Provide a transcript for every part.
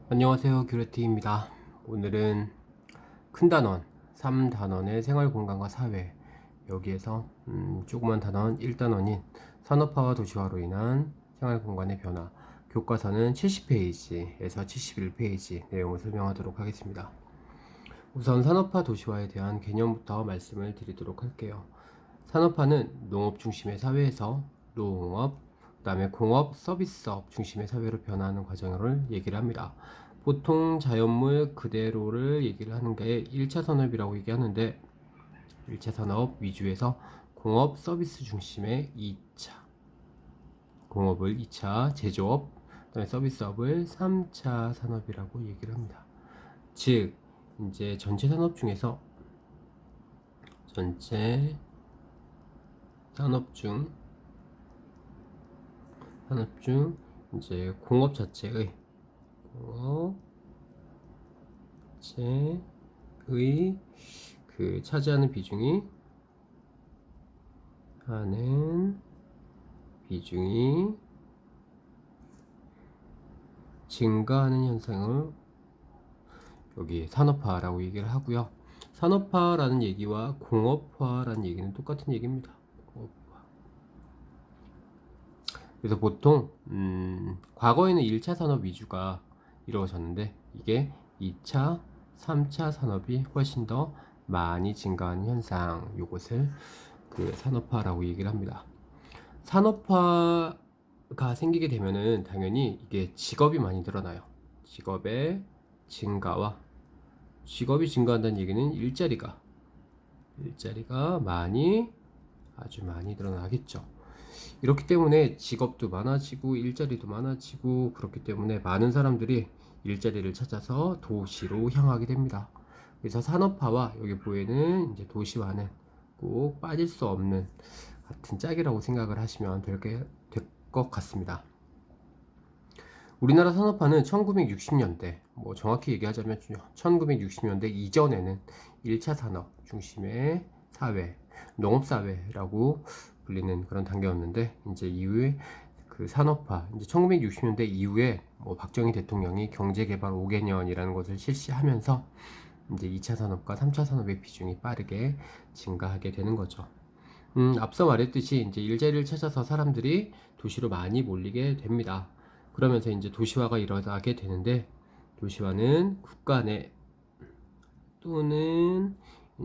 안녕하세요, 규레티입니다. 오늘은 큰 단원 3단원의 생활공간과 사회, 여기에서 조그만 단원 1단원인 산업화와 도시화로 인한 생활공간의 변화, 교과서는 70페이지에서 71페이지 내용을 설명하도록 하겠습니다. 우선 산업화 도시화에 대한 개념부터 말씀을 드리도록 할게요. 산업화는 농업 중심의 사회에서 농업, 그 다음에 공업, 서비스업 중심의 사회로 변화하는 과정을 얘기를 합니다. 보통 자연물 그대로를 얘기를 하는 게 1차 산업이라고 얘기하는데, 1차 산업 위주에서 공업, 서비스 중심의 2차, 공업을 2차, 제조업, 그 다음에 서비스업을 3차 산업이라고 얘기를 합니다. 즉, 이제 전체 산업 중 이제 공업 자체의 그 차지하는 비중이 증가하는 현상을 여기 산업화라고 얘기를 하고요. 산업화라는 얘기와 공업화라는 얘기는 똑같은 얘기입니다. 그래서 보통 과거에는 1차 산업 위주가 이루어졌는데, 이게 2차, 3차 산업이 훨씬 더 많이 증가하는 현상, 요것을 그 산업화라고 얘기를 합니다. 산업화가 생기게 되면은 당연히 이게 직업이 많이 늘어나요. 직업의 증가와, 직업이 증가한다는 얘기는 일자리가 아주 많이 늘어나겠죠. 이렇기 때문에 직업도 많아지고 일자리도 많아지고, 그렇기 때문에 많은 사람들이 일자리를 찾아서 도시로 향하게 됩니다. 그래서 산업화와 여기 보이는 이제 도시화는 꼭 빠질 수 없는 같은 짝이라고 생각을 하시면 될 것 같습니다. 우리나라 산업화는 1960년대, 뭐 정확히 얘기하자면 1960년대 이전에는 1차 산업 중심의 사회, 농업사회라고 불리는 그런 단계였는데, 이제 이후에 그 산업화, 이제 1960년대 이후에 뭐 박정희 대통령이 경제개발 5개년이라는 것을 실시하면서 이제 2차 산업과 3차 산업의 비중이 빠르게 증가하게 되는 거죠. 앞서 말했듯이 이제 일자리를 찾아서 사람들이 도시로 많이 몰리게 됩니다. 그러면서 이제 도시화가 일어나게 되는데, 도시화는 국가 내 또는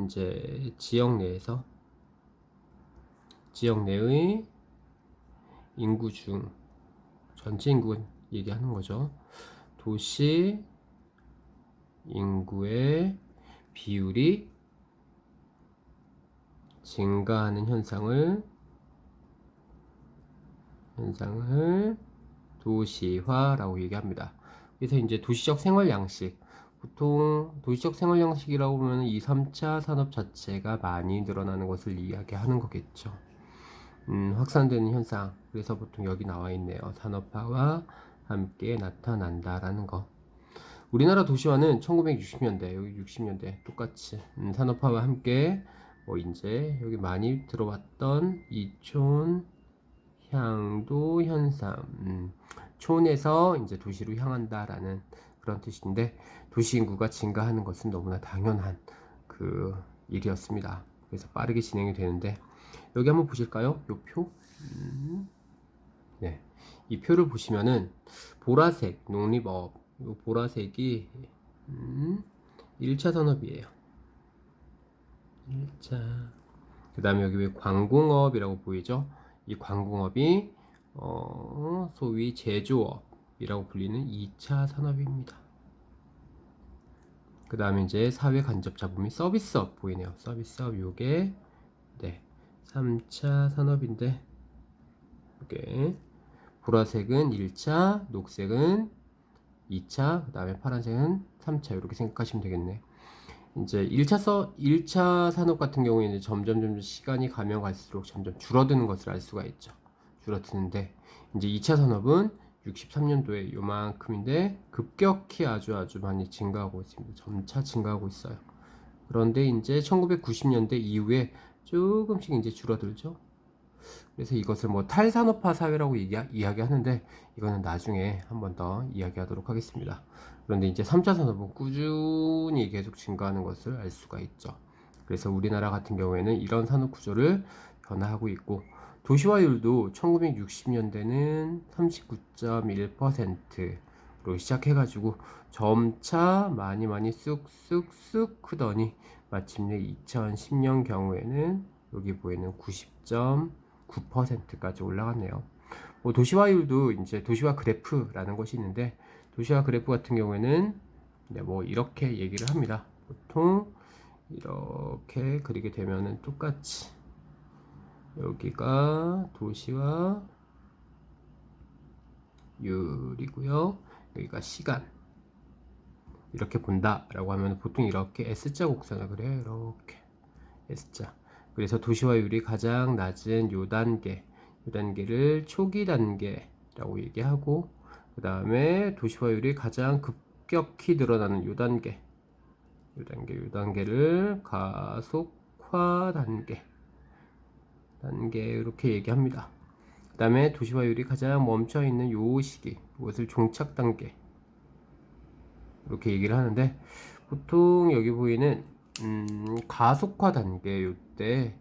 이제 지역 내의 인구 중, 전체 인구 얘기하는 거죠. 도시 인구의 비율이 증가하는 현상을 도시화라고 얘기합니다. 그래서 이제 도시적 생활 양식, 보통 도시적 생활 양식이라고 하면 2, 3차 산업 자체가 많이 늘어나는 것을 이야기하는 거겠죠. 확산되는 현상. 그래서 보통 여기 나와 있네요. 산업화와 함께 나타난다라는 거. 우리나라 도시화는 1960년대, 여기 60년대 똑같이 산업화와 함께 뭐 이제 여기 많이 들어왔던 이촌 향도 현상, 촌에서 이제 도시로 향한다라는 그런 뜻인데, 도시 인구가 증가하는 것은 너무나 당연한 그 일이었습니다. 그래서 빠르게 진행이 되는데, 여기 한번 보실까요? 요 표? 네. 이 표를 보시면은 보라색 농립업, 요 보라색이 1차 산업이에요. 1차. 그 다음에 여기 왜 광공업이라고 보이죠? 이 광공업이 소위 제조업이라고 불리는 2차 산업입니다. 그 다음에 이제 사회 간접 자본이 서비스업 보이네요. 서비스업 요게 네 3차 산업인데, 이게 보라색은 1차, 녹색은 2차, 그 다음에 파란색은 3차, 이렇게 생각하시면 되겠네. 이제 1차 산업 같은 경우에는 점점 시간이 가면 갈수록 점점 줄어드는 것을 알 수가 있죠. 줄어드는데, 이제 2차 산업은 63년도에 요만큼인데 급격히 아주 많이 증가하고 있습니다. 점차 증가하고 있어요. 그런데 이제 1990년대 이후에 조금씩 이제 줄어들죠. 그래서 이것을 뭐 탈산업화 사회라고 이야기하는데 이거는 나중에 한 번 더 이야기하도록 하겠습니다. 그런데 이제 3차 산업은 꾸준히 계속 증가하는 것을 알 수가 있죠. 그래서 우리나라 같은 경우에는 이런 산업 구조를 변화하고 있고, 도시화율도 1960년대는 39.1%로 시작해가지고 점차 많이 쑥쑥쑥 크더니 마침내 2010년 경우에는 여기 보이는 90.9%까지 올라갔네요. 뭐 도시화율도 이제 도시화 그래프라는 것이 있는데, 도시화 그래프 같은 경우에는 뭐 이렇게 얘기를 합니다. 보통 이렇게 그리게 되면은 똑같이 여기가 도시화 율이고요, 여기가 시간, 이렇게 본다라고 하면 보통 이렇게 S자 곡선을 그래요. 이렇게 S자. 그래서 도시화율이 가장 낮은 요 단계를 초기 단계라고 얘기하고, 그 다음에 도시화율이 가장 급격히 늘어나는 요 단계를 가속화 단계 이렇게 얘기합니다. 그 다음에 도시화율이 가장 멈춰 있는 요 시기, 이것을 종착 단계 이렇게 얘기를 하는데, 보통 여기 보이는 가속화 단계 요때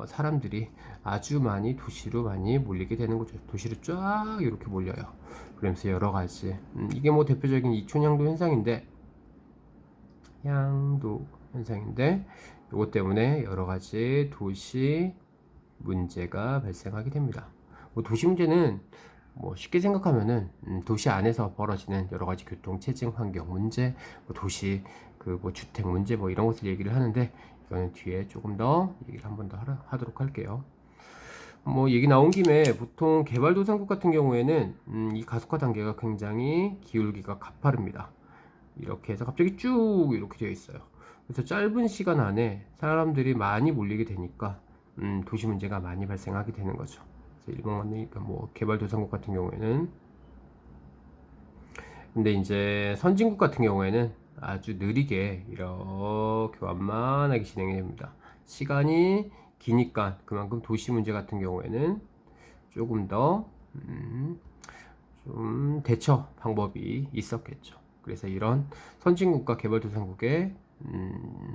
사람들이 아주 많이 도시로 많이 몰리게 되는 거죠. 도시로 쫙 이렇게 몰려요. 그러면서 여러 가지 이게 뭐 대표적인 이촌향도 현상인데, 이것 때문에 여러 가지 도시 문제가 발생하게 됩니다. 뭐 도시 문제는 뭐 쉽게 생각하면은 도시 안에서 벌어지는 여러 가지 교통, 체증, 환경 문제, 뭐 도시 그 뭐 주택 문제 뭐 이런 것을 얘기를 하는데, 이거는 뒤에 조금 더 얘기를 한 번 더 하도록 할게요. 뭐 얘기 나온 김에 보통 개발도상국 같은 경우에는 이 가속화 단계가 굉장히 기울기가 가파릅니다. 이렇게 해서 갑자기 쭉 이렇게 되어 있어요. 그래서 짧은 시간 안에 사람들이 많이 몰리게 되니까 도시 문제가 많이 발생하게 되는 거죠. 그래서 일본 같은 뭐 개발도상국 같은 경우에는, 근데 이제 선진국 같은 경우에는 아주 느리게 이렇게 완만하게 진행이 됩니다. 시간이 기니까 그만큼 도시 문제 같은 경우에는 조금 더 좀 대처 방법이 있었겠죠. 그래서 이런 선진국과 개발도상국의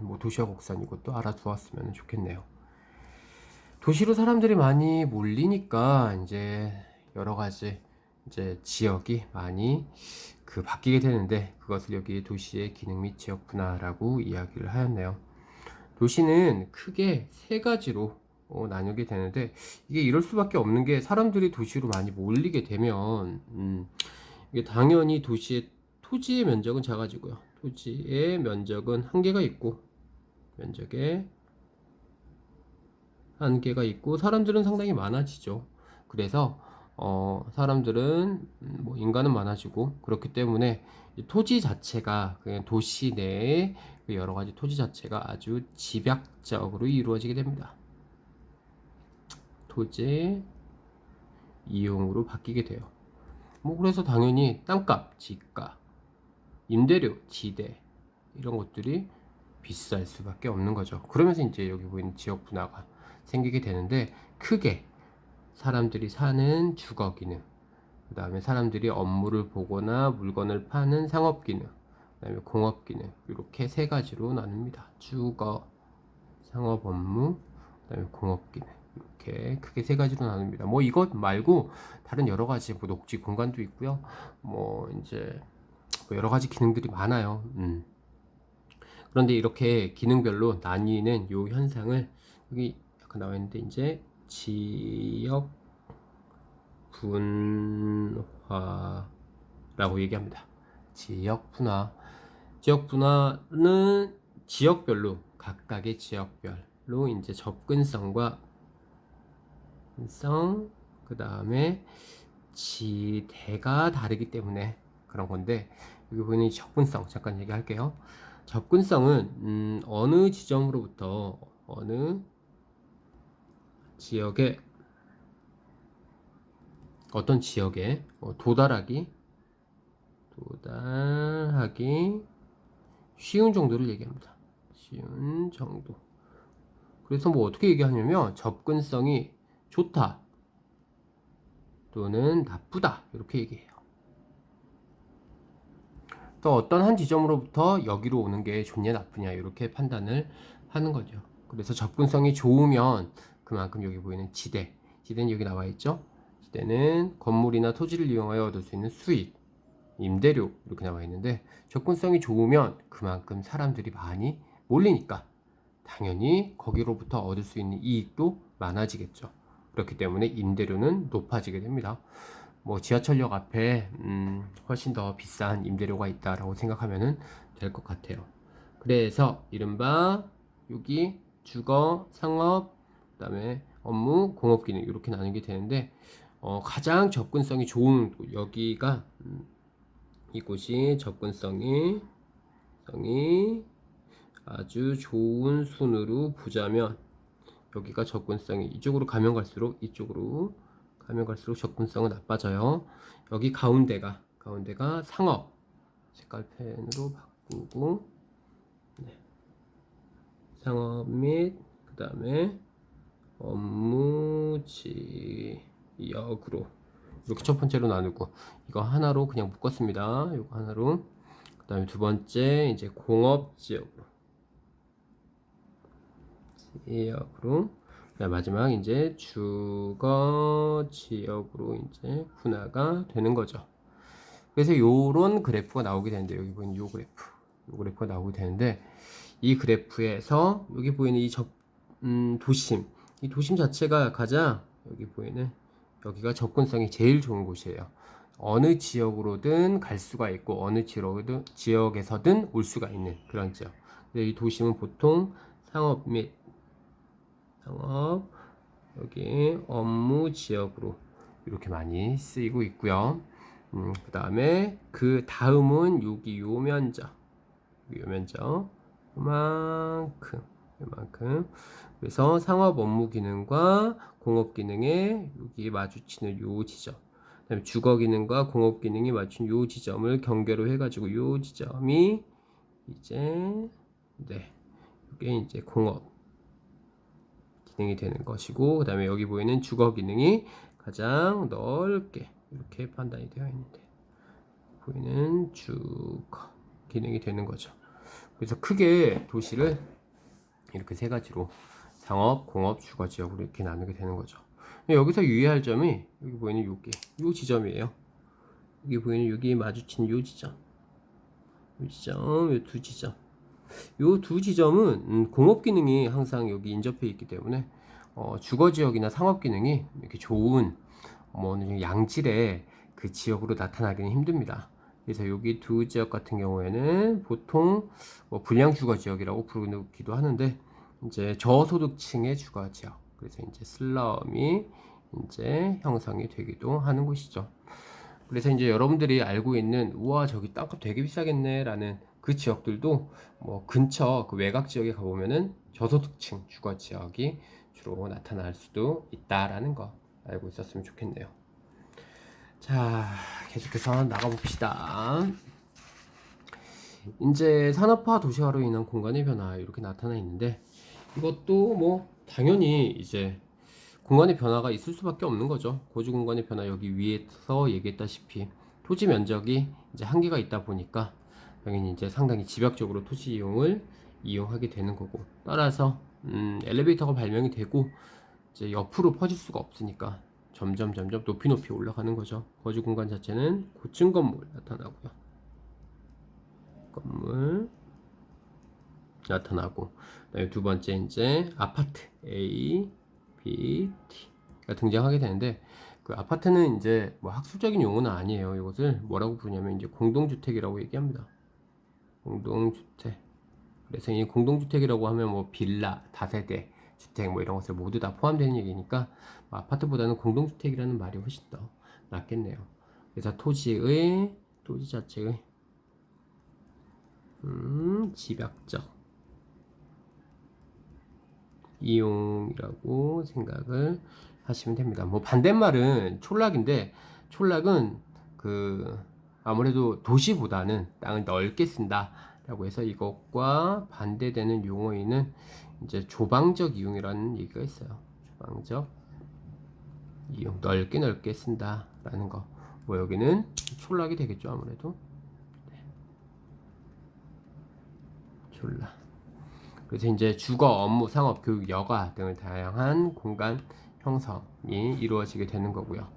뭐 도시화 곡선 이것도 알아두었으면 좋겠네요. 도시로 사람들이 많이 몰리니까 이제 여러 가지 이제 지역이 많이 바뀌게 되는데, 그것을 여기 도시의 기능 및 지역 분화라고 이야기를 하였네요. 도시는 크게 세 가지로 나누게 되는데, 이게 이럴 수밖에 없는 게 사람들이 도시로 많이 몰리게 되면 이게 당연히 도시의 토지의 면적은 작아지고요. 토지의 면적은 한계가 있고, 면적에 한계가 있고 사람들은 상당히 많아지죠. 그래서 사람들은 뭐 인간은 많아지고, 그렇기 때문에 토지 자체가 그냥 도시 내에 그 여러 가지 토지 자체가 아주 집약적으로 이루어지게 됩니다. 토지 이용으로 바뀌게 돼요. 뭐 그래서 당연히 땅값, 집값, 임대료, 지대 이런 것들이 비쌀 수밖에 없는 거죠. 그러면서 이제 여기 보이는 지역 분화가 생기게 되는데, 크게 사람들이 사는 주거 기능, 그 다음에 사람들이 업무를 보거나 물건을 파는 상업 기능, 그 다음에 공업 기능, 이렇게 세 가지로 나눕니다. 주거, 상업 업무, 그 다음에 공업 기능, 이렇게 크게 세 가지로 나눕니다. 뭐 이것 말고 다른 여러 가지 뭐 녹지 공간도 있고요. 뭐 이제 뭐 여러 가지 기능들이 많아요. 그런데 이렇게 기능별로 나뉘는 요 현상을 여기 약간 나와 있는데, 이제 지역 분화라고 얘기합니다. 지역 분화. 지역 분화는 지역별로, 각각의 지역별로 이제 접근성과 그 다음에 지대가 다르기 때문에 그런 건데, 여기 보이는 접근성 잠깐 얘기할게요. 접근성은 어느 지점으로부터 어느 지역에, 어떤 지역에 도달하기 쉬운 정도를 얘기합니다. 쉬운 정도. 그래서 뭐 어떻게 얘기하냐면, 접근성이 좋다, 또는 나쁘다 이렇게 얘기해요. 또 어떤 한 지점으로부터 여기로 오는 게 좋냐 나쁘냐 이렇게 판단을 하는 거죠. 그래서 접근성이 좋으면 그만큼 여기 보이는 지대는 여기 나와 있죠. 지대는 건물이나 토지를 이용하여 얻을 수 있는 수익, 임대료 이렇게 나와 있는데, 접근성이 좋으면 그만큼 사람들이 많이 몰리니까 당연히 거기로부터 얻을 수 있는 이익도 많아지겠죠. 그렇기 때문에 임대료는 높아지게 됩니다. 뭐 지하철역 앞에 훨씬 더 비싼 임대료가 있다라고 생각하면 될 것 같아요. 그래서 이른바 여기 주거, 상업, 그다음에 업무, 공업 기능 이렇게 나누게 되는데, 가장 접근성이 좋은 여기가 이곳이 접근성이 아주 좋은 순으로 보자면, 여기가 접근성이 이쪽으로 가면 갈수록 접근성은 나빠져요. 여기 가운데가 상업, 색깔 펜으로 바꾸고, 네. 상업 및 그 다음에 업무 지역으로 이렇게 첫 번째로 나누고, 이거 하나로 그냥 묶었습니다. 이거 하나로. 그 다음에 두 번째 이제 공업 지역으로 마지막 이제 주거 지역으로 이제 분화가 되는 거죠. 그래서 요런 그래프가 나오게 되는데, 여기 보이는 요 그래프가 나오게 되는데, 이 그래프에서 여기 보이는 이 도심, 이 도심 자체가 가장 여기 보이는 여기가 접근성이 제일 좋은 곳이에요. 어느 지역으로든 갈 수가 있고 어느 지역에서든 올 수가 있는 그런 지역. 이 도심은 보통 상업 여기 업무 지역으로 이렇게 많이 쓰이고 있고요. 그 다음에 그 다음은 여기 요 면적 요만큼. 그래서 상업 업무 기능과 공업 기능에 여기 마주치는 요 지점, 그다음에 주거 기능과 공업 기능이 맞춘 요 지점을 경계로 해가지고 요 지점이 이제 이게 이제 공업 기능이 되는 것이고, 그 다음에 여기 보이는 주거 기능이 가장 넓게 이렇게 판단이 되어 있는데, 보이는 주거 기능이 되는 거죠. 그래서 크게 도시를 이렇게 세 가지로 상업, 공업, 주거 지역으로 이렇게 나누게 되는 거죠. 여기서 유의할 점이 여기 보이는 요 지점이에요. 여기 보이는 여기 마주친 요 지점, 요 두 지점. 요 두 지점은 공업 기능이 항상 여기 인접해 있기 때문에 주거 지역이나 상업 기능이 이렇게 좋은 양질의 그 지역으로 나타나기는 힘듭니다. 그래서 여기 두 지역 같은 경우에는 보통 불량 주거 지역이라고 부르기도 하는데, 이제 저소득층의 주거 지역, 그래서 이제 슬럼이 이제 형성이 되기도 하는 곳이죠. 그래서 이제 여러분들이 알고 있는 우와 저기 땅값 되게 비싸겠네 라는 그 지역들도 근처 그 외곽 지역에 가보면은 저소득층 주거 지역이 주로 나타날 수도 있다라는 거 알고 있었으면 좋겠네요. 자, 계속해서 나가봅시다. 이제 산업화 도시화로 인한 공간의 변화 이렇게 나타나 있는데, 이것도 당연히 이제 공간의 변화가 있을 수밖에 없는 거죠. 고주 공간의 변화, 여기 위에서 얘기했다시피 토지 면적이 이제 한계가 있다 보니까 당연히 이제 상당히 집약적으로 토지 이용을 이용하게 되는 거고, 따라서 엘리베이터가 발명이 되고 이제 옆으로 퍼질 수가 없으니까 점점 높이 올라가는 거죠. 거주 공간 자체는 고층 건물 나타나고요. 건물 나타나고, 그다음에 두 번째 이제 아파트 A, B, T가 등장하게 되는데, 그 아파트는 이제 학술적인 용어는 아니에요. 이것을 뭐라고 부르냐면 이제 공동주택이라고 얘기합니다. 공동주택. 그래서 이 공동주택이라고 하면 빌라, 다세대 주택 이런 것들 모두 다 포함되는 얘기니까 아파트보다는 공동주택이라는 말이 훨씬 더 낫겠네요. 그래서 토지 자체의 집약적 이용이라고 생각을 하시면 됩니다. 반대말은 촌락인데, 촌락은 아무래도 도시보다는 땅을 넓게 쓴다라고 해서 이것과 반대되는 용어에는 이제 조방적 이용이라는 얘기가 있어요. 조방적 이용 넓게 넓게 쓴다라는 거. 뭐 여기는 촌락이 되겠죠 아무래도. 촌락. 그래서 이제 주거, 업무, 상업, 교육, 여가 등을 다양한 공간 형성이 이루어지게 되는 거고요.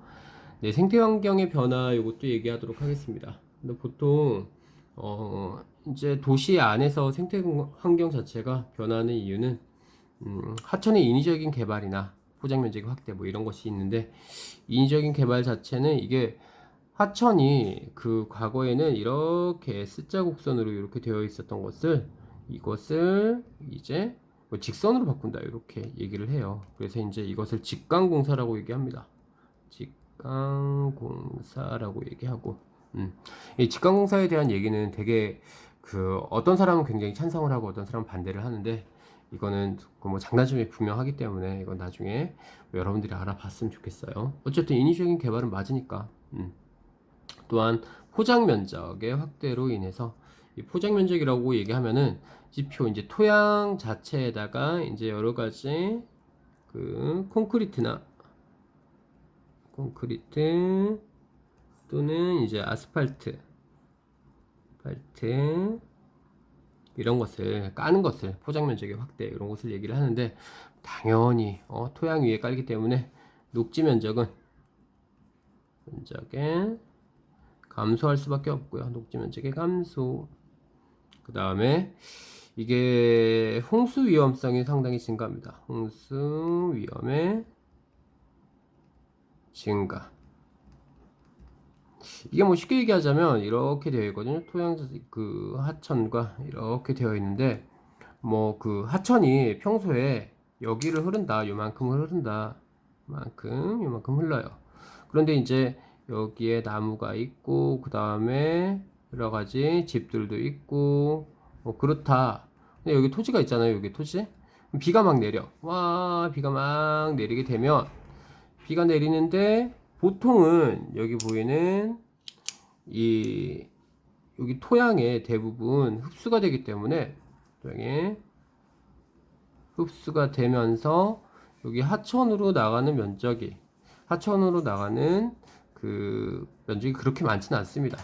네, 생태 환경의 변화 이것도 얘기하도록 하겠습니다. 근데 보통 이제 도시 안에서 생태 환경 자체가 변하는 이유는 하천의 인위적인 개발이나 포장 면적 확대 뭐 이런 것이 있는데, 인위적인 개발 자체는 이게 하천이 그 과거에는 이렇게 S자 곡선으로 이렇게 되어 있었던 것을 이것을 이제 뭐 직선으로 바꾼다 이렇게 얘기를 해요. 그래서 이제 이것을 직강공사라고 얘기합니다. 직강공사라고 얘기하고, 이 직강공사에 대한 얘기는 되게 그 어떤 사람은 굉장히 찬성을 하고 어떤 사람은 반대를 하는데, 이거는 뭐 장단점이 분명하기 때문에 이건 나중에 여러분들이 알아봤으면 좋겠어요. 어쨌든 인위적인 개발은 맞으니까. 또한 포장 면적의 확대로 인해서, 이 포장 면적이라고 얘기하면은 지표 이제 토양 자체에다가 이제 여러 가지 그 콘크리트 또는 이제 아스팔트 이런 것을 까는 것을 포장 면적의 확대 이런 것을 얘기를 하는데, 당연히 토양 위에 깔기 때문에 녹지 면적에 감소할 수밖에 없고요. 녹지 면적의 감소. 그 다음에 이게 홍수 위험성이 상당히 증가합니다. 홍수 위험의 증가. 이게 뭐 쉽게 얘기하자면 이렇게 되어 있거든요. 토양 그 하천과 이렇게 되어 있는데, 뭐 그 하천이 평소에 여기를 흐른다, 요만큼 흐른다, 요만큼 흘러요. 그런데 이제 여기에 나무가 있고 그 다음에 여러 가지 집들도 있고 뭐 그렇다. 근데 여기 토지가 있잖아요. 여기 토지. 비가 막 내려. 와, 비가 막 내리게 되면, 비가 내리는데 보통은 여기 보이는 이 여기 토양의 대부분 흡수가 되기 때문에, 토양에 흡수가 되면서 여기 하천으로 나가는 그 면적이 그렇게 많지는 않습니다.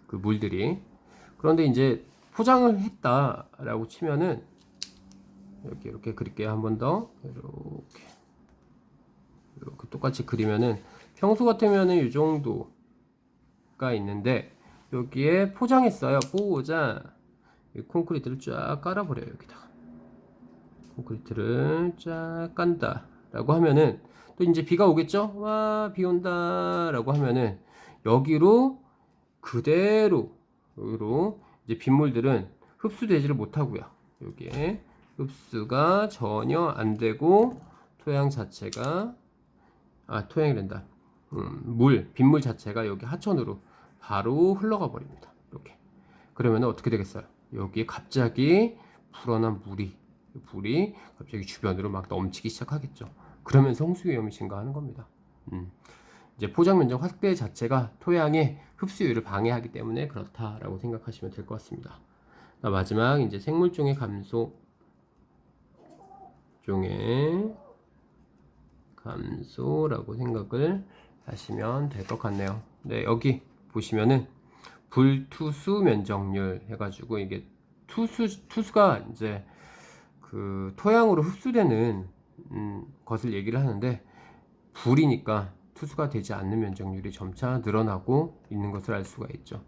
그 물들이. 그런데 이제 포장을 했다라고 치면은 이렇게 그릴게요. 한 번 더. 이렇게 똑같이 그리면은 평소 같으면은 이 정도가 있는데, 여기에 포장했어요. 포장. 콘크리트를 쫙 깔아버려요. 여기다가 콘크리트를 쫙 깐다 라고 하면은, 또 이제 비가 오겠죠. 와, 비 온다 라고 하면은 여기로 그대로 여기로 이제 빗물들은 흡수되지를 못하고요. 여기에 흡수가 전혀 안 되고 토양 자체가 토양이란다. 빗물 자체가 여기 하천으로 바로 흘러가 버립니다. 이렇게. 그러면 어떻게 되겠어요? 여기에 갑자기 불어난 불이 갑자기 주변으로 막 넘치기 시작하겠죠. 그러면서 홍수 위험이 증가하는 겁니다. 이제 포장 면적 확대 자체가 토양의 흡수율을 방해하기 때문에 그렇다라고 생각하시면 될 것 같습니다. 마지막 이제 생물종의 감소라고 생각을 하시면 될 것 같네요. 네, 여기 보시면은 불투수 면적률 해가지고, 이게 투수가 이제 그 토양으로 흡수되는 것을 얘기를 하는데, 불이니까 투수가 되지 않는 면적률이 점차 늘어나고 있는 것을 알 수가 있죠.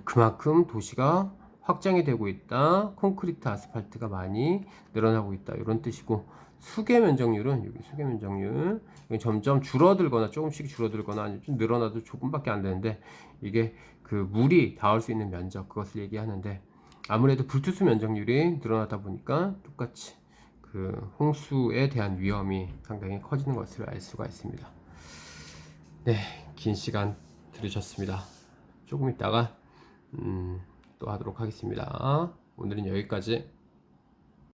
그만큼 도시가 확장이 되고 있다, 콘크리트 아스팔트가 많이 늘어나고 있다 이런 뜻이고, 수계 면적률은 여기 수계 면적률 점점 줄어들거나 조금씩 줄어들거나 아니면 좀 늘어나도 조금밖에 안 되는데, 이게 그 물이 닿을 수 있는 면적 그것을 얘기하는데, 아무래도 불투수 면적률이 늘어나다 보니까 똑같이 그 홍수에 대한 위험이 상당히 커지는 것을 알 수가 있습니다. 네, 긴 시간 들으셨습니다. 조금 있다가 또 하도록 하겠습니다. 오늘은 여기까지.